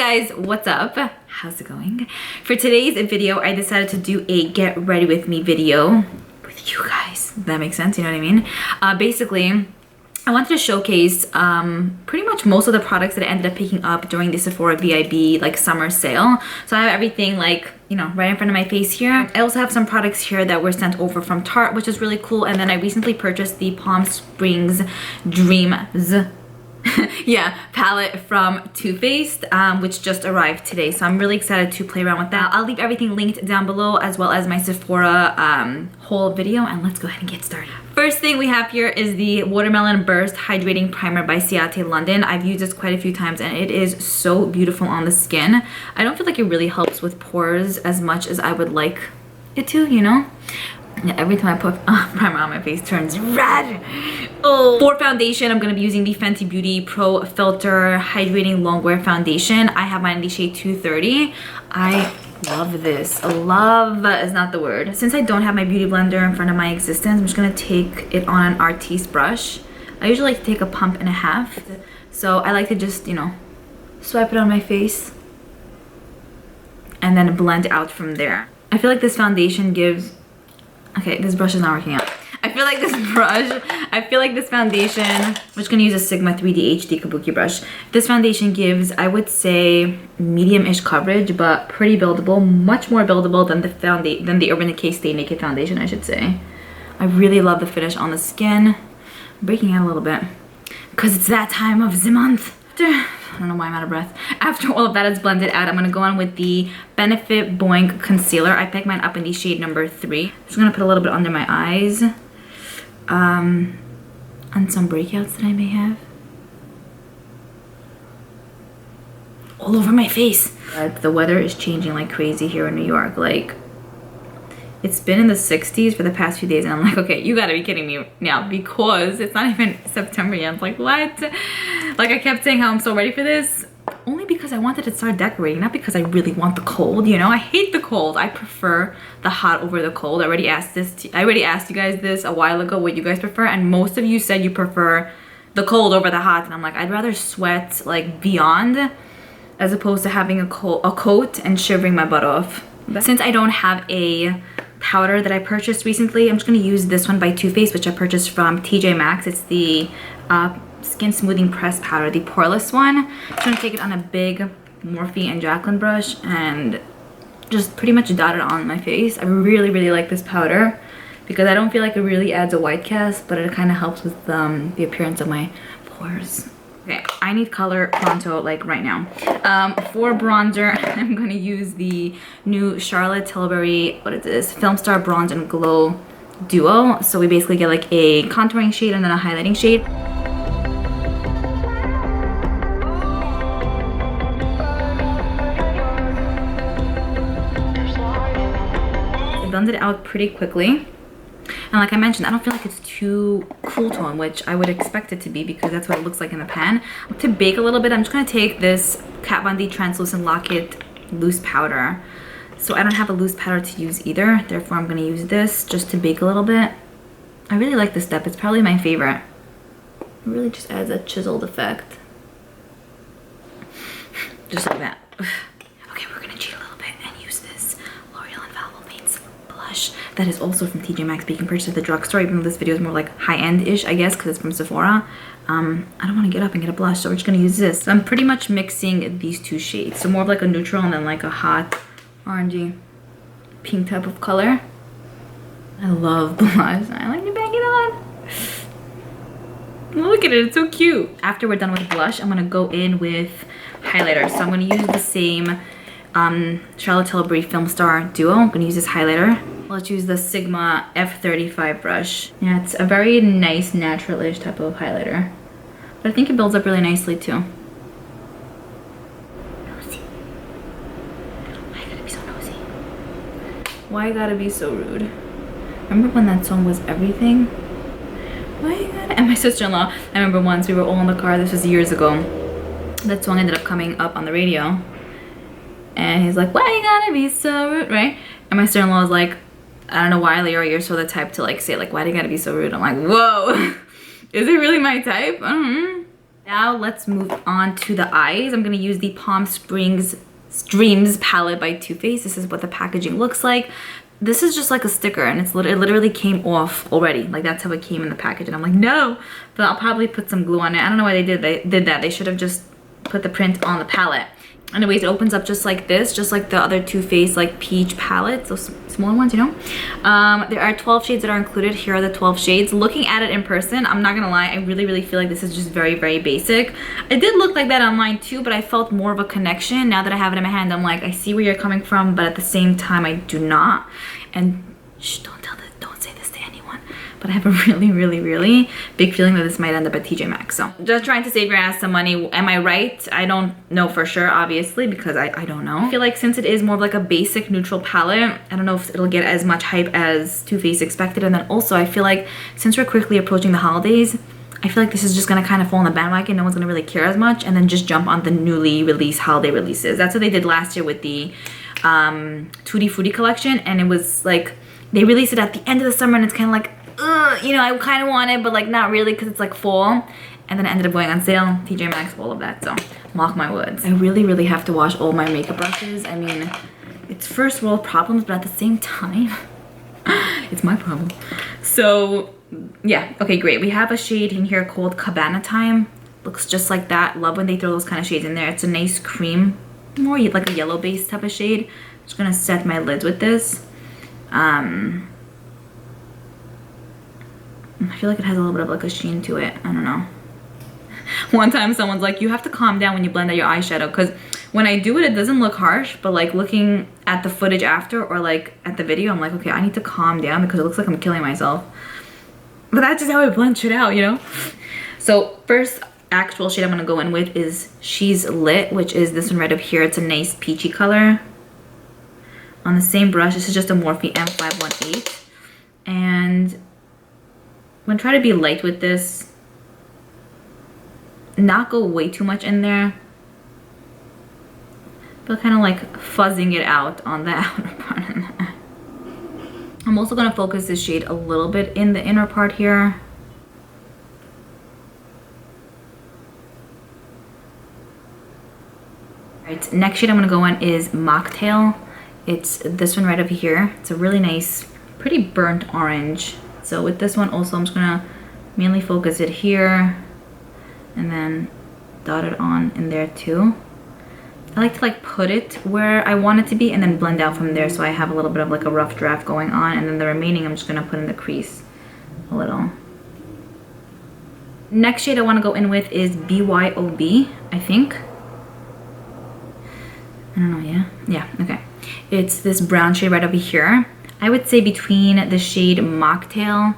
guys, what's up? How's it going? For today's video, I decided to do a get ready with me video with you guys. That makes sense, you know what I mean? Basically, I wanted to showcase pretty much most of the products that I ended up picking up during the Sephora VIB like summer sale. So I have everything like, you know, right in front of my face here. I also have some products here that were sent over from Tarte, which is really cool. And then I recently purchased the Palm Springs Dreams yeah, palette from Too Faced, which just arrived today. So I'm really excited to play around with that. I'll leave everything linked down below, as well as my Sephora haul video, and let's go ahead and get started. First thing we have here is the Watermelon Burst Hydrating Primer by Ciate London. I've used this quite a few times and it is so beautiful on the skin. I don't feel like it really helps with pores as much as I would like it to, you know? Yeah, every time I put primer on my face turns red. Oh. For foundation, I'm going to be using the Fenty Beauty Pro Filter Hydrating Longwear Foundation. I have mine in the shade 230. I love this. Love is not the word. Since I don't have my beauty blender in front of my existence, I'm just going to take it on an Artiste brush. I usually like to take a pump and a half. So I like to just, you know, swipe it on my face and then blend out from there. I feel like this foundation gives... Okay, this brush is not working out. I feel like this foundation, I'm just gonna use a Sigma 3D HD Kabuki brush. This foundation gives, I would say, medium-ish coverage, but pretty buildable, much more buildable than the Urban Decay Stay Naked foundation, I should say. I really love the finish on the skin. I'm breaking out a little bit, because it's that time of the month. I don't know why I'm out of breath. After all of that is blended out, I'm going to go on with the Benefit Boink Concealer. I picked mine up in the shade number 3. I'm just going to put a little bit under my eyes. And some breakouts that I may have. All over my face. The weather is changing like crazy here in New York. Like, it's been in the 60s for the past few days and I'm like, okay, you gotta be kidding me now, because it's not even September yet. I'm like, what? Like, I kept saying how I'm so ready for this, only because I wanted to start decorating, not because I really want the cold, you know? I hate the cold. I prefer the hot over the cold. I already asked you guys this a while ago, what you guys prefer, and most of you said you prefer the cold over the hot, and I'm like, I'd rather sweat like beyond as opposed to having a coat and shivering my butt off. Since I don't have a powder that I purchased recently, I'm just going to use this one by Too Faced, which I purchased from TJ Maxx. It's the Skin Smoothing Press Powder, the poreless one. I'm just going to take it on a big Morphe and Jaclyn brush and just pretty much dot it on my face. I really like this powder because I don't feel like it really adds a white cast, but it kind of helps with the appearance of my pores. Okay, I need color pronto, like right now. For bronzer, I'm going to use the new Charlotte Tilbury, what is this? Film Star Bronze and Glow Duo. So we basically get like a contouring shade and then a highlighting shade. I blended it out pretty quickly. And like I mentioned, I don't feel like it's too cool tone, which I would expect it to be because that's what it looks like in the pan. To bake a little bit, I'm just going to take this Kat Von D Translucent Lock-It Loose Powder. So I don't have a loose powder to use either. Therefore, I'm going to use this just to bake a little bit. I really like this step. It's probably my favorite. It really just adds a chiseled effect. Just like that. Okay, we're going to cheat a little bit and use this L'Oreal Infallible Paints blush. That is also from TJ Maxx, but you can purchase at the drugstore, even though this video is more like high-end-ish, I guess, because it's from Sephora. I don't want to get up and get a blush, so we're just going to use this. So I'm pretty much mixing these two shades. So more of like a neutral and then like a hot orangey pink type of color. I love blush. I like to bag it on. Look at it, it's so cute. After we're done with blush, I'm going to go in with highlighter. So I'm going to use the same Charlotte Tilbury Film Star Duo. I'm going to use this highlighter. Let's use the Sigma F35 brush. Yeah, it's a very nice, natural-ish type of highlighter. But I think it builds up really nicely, too. Nosy. Why gotta be so nosy? Why gotta be so rude? Remember when that song was everything? Why you gotta... And my sister-in-law, I remember once we were all in the car, this was years ago. That song ended up coming up on the radio. And he's like, why you gotta be so rude, right? And my sister-in-law was like, I don't know why, Liora, you're so the type to like say like, why do you gotta be so rude? I'm like, whoa, is it really my type? Now let's move on to the eyes. I'm gonna use the Palm Springs Dreams palette by Too Faced. This is what the packaging looks like. This is just like a sticker, and it literally came off already. Like, that's how it came in the package, and I'm like, no. But I'll probably put some glue on it. I don't know why they did that. They should have just put the print on the palette. Anyways, it opens up just like this, just like the other Too Faced like peach palettes, those smaller ones, you know. There are 12 shades that are included. Here are the 12 shades. Looking at it in person, I'm not gonna lie, I really feel like this is just very basic. It did look like that online too, but I felt more of a connection. Now that I have it in my hand, I'm like, I see where you're coming from, but at the same time, I do not. And shh, don't say this to anyone. But I have a really big feeling that this might end up at TJ Maxx. So just trying to save your ass some money. Am I right? I don't know for sure, obviously, because I don't know. I feel like since it is more of like a basic neutral palette, I don't know if it'll get as much hype as Too Faced expected. And then also I feel like since we're quickly approaching the holidays, I feel like this is just gonna kind of fall on the bandwagon. No one's gonna really care as much, and then just jump on the newly released holiday releases. That's what they did last year with the Tutti Frutti collection, and it was like they released it at the end of the summer, and it's kind of like, you know, I kind of want it, but like not really, because it's like fall. And then it ended up going on sale, TJ Maxx, all of that. So mark my words. I really have to wash all my makeup brushes. I mean, it's first world problems, but at the same time, it's my problem. So yeah, okay, great. We have a shade in here called Cabana Time. Looks just like that. Love when they throw those kind of shades in there. It's a nice cream, more like a yellow base type of shade. I'm just gonna set my lids with this. I feel like it has a little bit of like a sheen to it. I don't know. One time someone's like, you have to calm down when you blend out your eyeshadow, because when I do it, it doesn't look harsh, but like looking at the footage after or like at the video, I'm like, okay, I need to calm down because it looks like I'm killing myself. But that's just how I blend shit out, you know? So first actual shade I'm gonna go in with is She's Lit, which is this one right up here. It's a nice peachy color. On the same brush, this is just a Morphe M518. And I'm gonna try to be light with this. Not go way too much in there, but kind of like fuzzing it out on the outer part. I'm also gonna focus this shade a little bit in the inner part here. Alright, next shade I'm gonna go in is Mocktail. It's this one right over here. It's a really nice, pretty burnt orange. So with this one also, I'm just gonna mainly focus it here and then dot it on in there too. I like to like put it where I want it to be and then blend out from there, so I have a little bit of like a rough draft going on, and then the remaining I'm just gonna put in the crease a little. Next shade I wanna go in with is BYOB, I think. I don't know, yeah, okay. It's this brown shade right over here. I would say between the shade Mocktail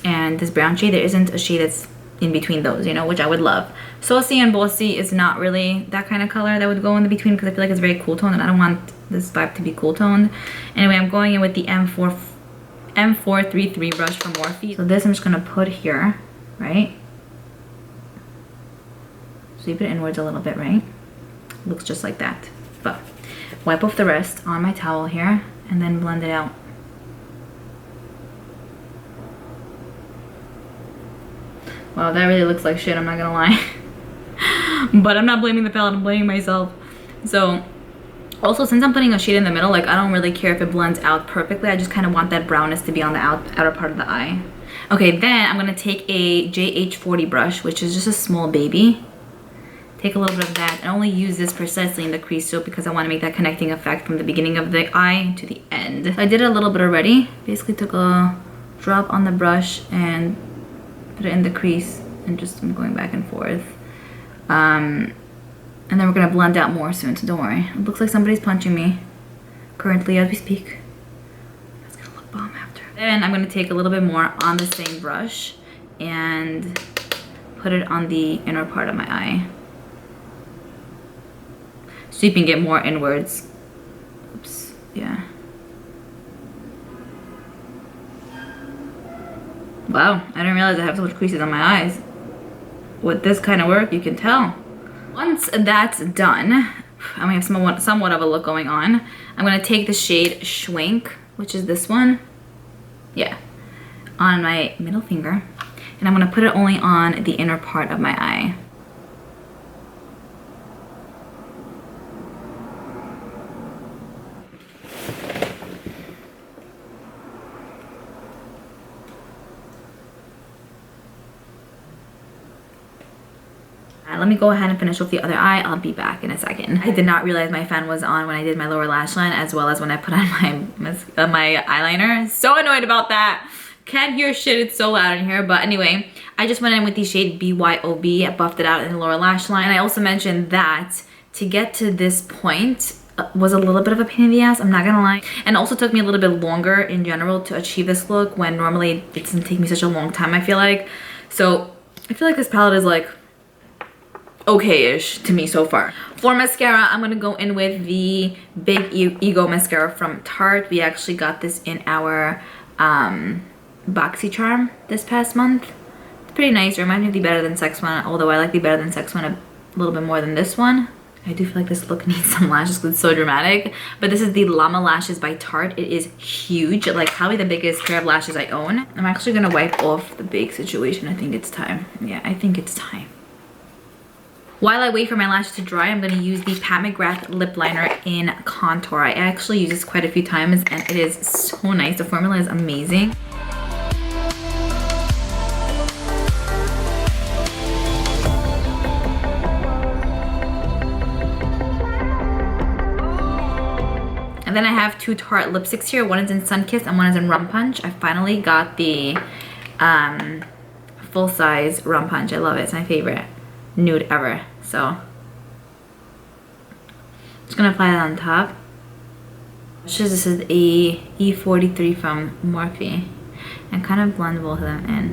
and this brown shade, there isn't a shade that's in between those, you know, which I would love. Saucy and Bossy is not really that kind of color that would go in the between, because I feel like it's very cool toned and I don't want this vibe to be cool toned. Anyway, I'm going in with the M433 brush from Morphe. So this I'm just gonna put here, right? Sweep it inwards a little bit, right? Looks just like that. But wipe off the rest on my towel here and then blend it out. Wow, that really looks like shit, I'm not gonna lie. But I'm not blaming the palette, I'm blaming myself. So, also since I'm putting a shade in the middle, like I don't really care if it blends out perfectly. I just kind of want that brownness to be on the outer part of the eye. Okay, then I'm gonna take a JH40 brush, which is just a small baby. Take a little bit of that. I only use this precisely in the crease stroke because I want to make that connecting effect from the beginning of the eye to the end. So I did it a little bit already. Basically took a drop on the brush and put it in the crease, and just I'm going back and forth. And then we're gonna blend out more soon, so don't worry. It looks like somebody's punching me currently as we speak. That's gonna look bomb after. Then I'm gonna take a little bit more on the same brush and put it on the inner part of my eye. Sweeping it more inwards. Oops, yeah. Wow, I didn't realize I have so much creases on my eyes. With this kind of work, you can tell. Once that's done, I'm gonna have somewhat of a look going on. I'm gonna take the shade Schwenk, which is this one. Yeah, on my middle finger. And I'm gonna put it only on the inner part of my eye. let me go ahead and finish off the other eye. I'll be back in a second. I did not realize my fan was on when I did my lower lash line, as well as when I put on my eyeliner. So annoyed about that. Can't hear shit, it's so loud in here. But anyway, I just went in with the shade BYOB, buffed it out in the lower lash line. And I also mentioned that to get to this point was a little bit of a pain in the ass, I'm not gonna lie. And also took me a little bit longer in general to achieve this look, when normally it doesn't take me such a long time, I feel like. So I feel like this palette is like okay-ish to me so far. For mascara, I'm gonna go in with the Big Ego mascara from Tarte. We actually got this in our BoxyCharm this past month. It's pretty nice. It reminds me of the Better Than Sex one, although I like the Better Than Sex one a little bit more than this one. I do feel like this look needs some lashes because it's so dramatic. But this is the Llama Lashes by Tarte. It is huge, like probably the biggest pair of lashes I own. I'm actually gonna wipe off the big situation. I think it's time. Yeah, I think it's time. While I wait for my lashes to dry, I'm gonna use the Pat McGrath lip liner in contour. I actually use this quite a few times and it is so nice. The formula is amazing. And then I have two Tarte lipsticks here. One is in Sunkissed and one is in Rum Punch. I finally got the full-size Rum Punch. I love it. It's my favorite nude ever. So just gonna apply that on top. This is a E43 from Morphe, and kind of blend both of them in.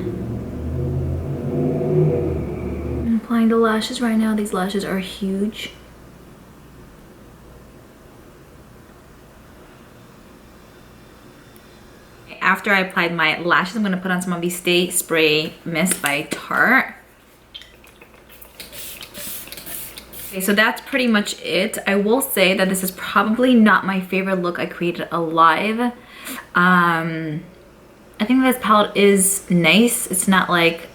I'm applying the lashes right now. These lashes are huge. After I applied my lashes, I'm gonna put on some of the Stay Spray Mist by Tarte. Okay, so that's pretty much it. I will say that this is probably not my favorite look I created alive. I think this palette is nice. It's not like,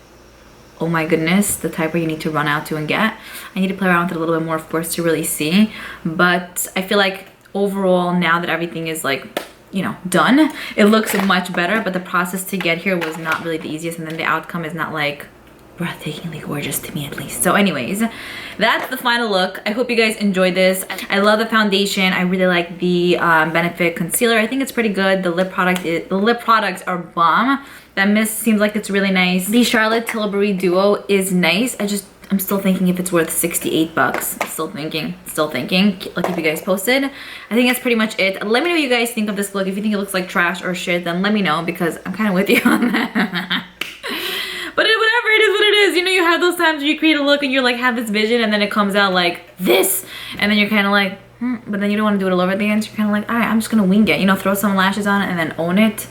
oh my goodness, the type where you need to run out to and get. I need to play around with it a little bit more, of course, to really see. But I feel like overall, now that everything is like, you know, done, it looks much better. But the process to get here was not really the easiest, and then the outcome is not like breathtakingly gorgeous to me, at least. So anyways, that's the final look. I hope you guys enjoyed this. I love the foundation. I really like the Benefit concealer. I think it's pretty good. The lip products are bomb. That mist seems like it's really nice. The Charlotte Tilbury Duo is nice. I'm still thinking if it's worth 68 bucks. Still thinking. I'll keep you guys posted. I think that's pretty much it. Let me know what you guys think of this look. If you think it looks like trash or shit, then let me know, because I'm kind of with you on that. But whatever, it is what it is. You know, you have those times where you create a look and you're like, have this vision, and then it comes out like this, and then you're kind of like, but then you don't want to do it all over at the end. So you're kind of like, all right, I'm just gonna wing it. You know, throw some lashes on it and then own it.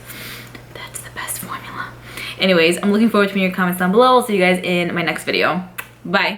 That's the best formula. Anyways, I'm looking forward to your comments down below. I'll see you guys in my next video. Bye.